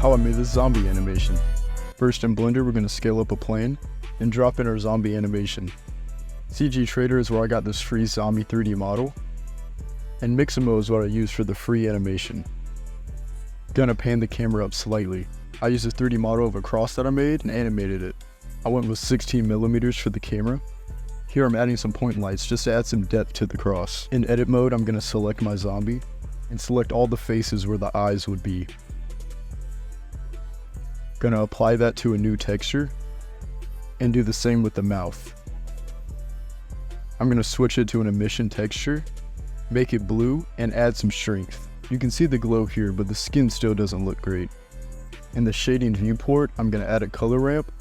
how I made this zombie animation. First in Blender, we're going to scale up a plane and drop in our zombie animation. CG Trader is where I got this free zombie 3D model, and Mixamo is what I use for the free animation. Gonna pan the camera up slightly. I used a 3D model of a cross that I made and animated it. I went with 16mm for the camera. Here I'm adding some point lights just to add some depth to the cross. In edit mode, I'm gonna select my zombie and select all the faces where the eyes would be. Gonna apply that to a new texture and do the same with the mouth. I'm gonna switch it to an emission texture, make it blue, and add some strength. You can see the glow here, but the skin still doesn't look great. In the shading viewport, I'm gonna add a color ramp,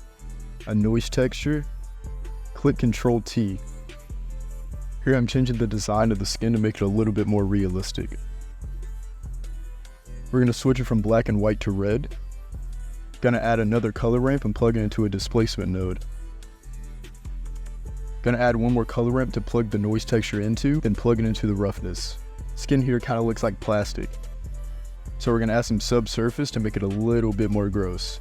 a noise texture, click Ctrl T. Here I'm changing the design of the skin to make it a little bit more realistic. We're gonna switch it from black and white to red. Gonna add another color ramp and plug it into a displacement node. Gonna add one more color ramp to plug the noise texture into, then plug it into the roughness. Skin here kind of looks like plastic. So we're gonna add some subsurface to make it a little bit more gross.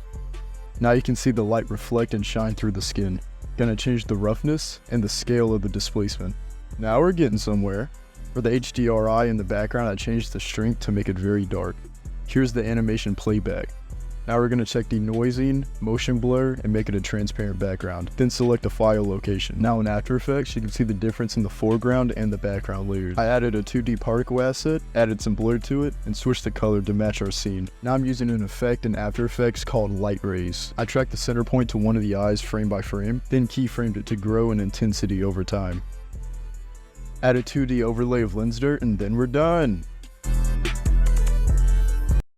Now you can see the light reflect and shine through the skin. Gonna change the roughness and the scale of the displacement. Now we're getting somewhere. For the HDRI in the background, I changed the strength to make it very dark. Here's the animation playback. Now we're going to check denoising, motion blur, and make it a transparent background. Then select the file location. Now in After Effects, you can see the difference in the foreground and the background layers. I added a 2D particle asset, added some blur to it, and switched the color to match our scene. Now I'm using an effect in After Effects called light rays. I tracked the center point to one of the eyes frame by frame, then keyframed it to grow in intensity over time. Add a 2D overlay of lens dirt, and then we're done!